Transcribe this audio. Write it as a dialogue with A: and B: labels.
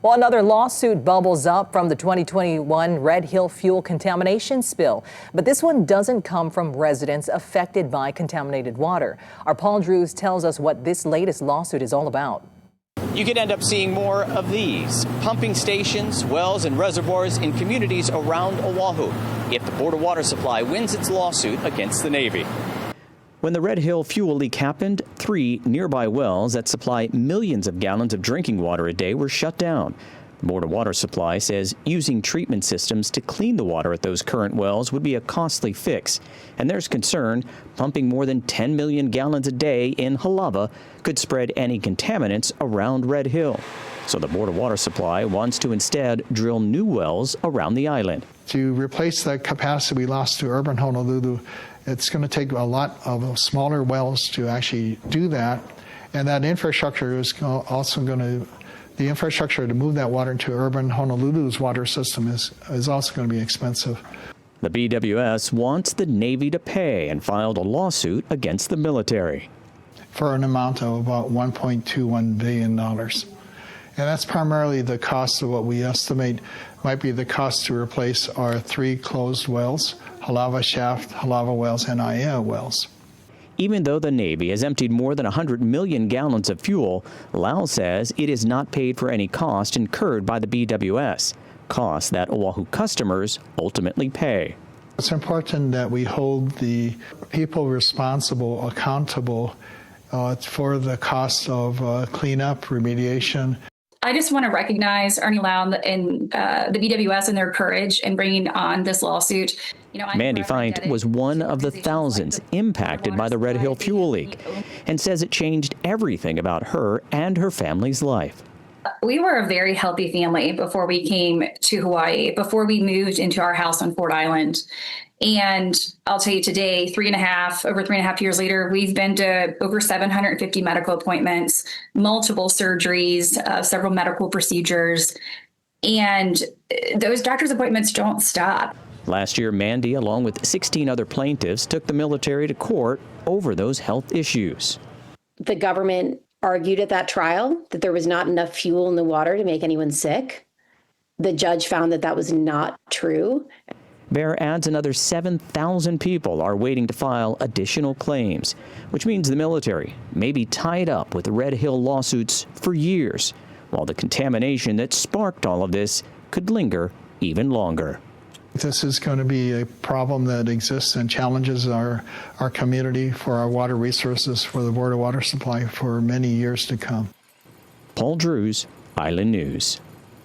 A: Well, another lawsuit bubbles up from the 2021 Red Hill fuel contamination spill. But this one doesn't come from residents affected by contaminated water. Our Paul Drews tells us what this latest lawsuit is all about.
B: You could end up seeing more of these pumping stations, wells, and reservoirs in communities around Oahu if the Board of Water Supply wins its lawsuit against the Navy. When the Red Hill fuel leak happened, 3 nearby wells that supply millions of gallons of drinking water a day were shut down. The Board of Water Supply says using treatment systems to clean the water at those current wells would be a costly fix. And there's concern pumping more than 10 million gallons a day in Halava could spread any contaminants around Red Hill. So the Board of Water Supply wants to instead drill new wells around the island.
C: To replace that capacity we lost to urban Honolulu, it's going to take a lot of smaller wells to actually do that. And that infrastructure is also going to, the infrastructure to move that water into urban Honolulu's water system is also going to be expensive.
B: The BWS wants the Navy to pay and filed a lawsuit against the military.
C: For an amount of about $1.21 billion. And that's primarily the cost of what we estimate might be the cost to replace our 3 closed wells, Halava Shaft, Halava Wells, and Aiea Wells.
B: Even though the Navy has emptied more than 100 million gallons of fuel, Lau says it has not paid for any cost incurred by the BWS, costs that Oahu customers ultimately pay.
C: It's important that we hold the people responsible accountable for the cost of cleanup, remediation.
D: I just want to recognize Ernie Lau and the BWS and their courage in bringing on this lawsuit.
B: Mandy Feint was one of the thousands impacted by the Red Hill fuel leak and says it changed everything about her and her family's life.
D: We were a very healthy family before we came to Hawaii, before we moved into our house on Fort Island. And I'll tell you today, over 3.5 years later, we've been to over 750 medical appointments, multiple surgeries, several medical procedures, and those doctor's appointments don't stop.
B: Last year, Mandy, along with 16 other plaintiffs, took the military to court over those health issues.
E: The government argued at that trial that there was not enough fuel in the water to make anyone sick. The judge found that that was not true.
B: Bear adds another 7,000 people are waiting to file additional claims, which means the military may be tied up with the Red Hill lawsuits for years, while the contamination that sparked all of this could linger even longer.
C: This is going to be a problem that exists and challenges our community, for our water resources, for the Board of Water Supply for many years to come.
B: Paul Drews, Island News.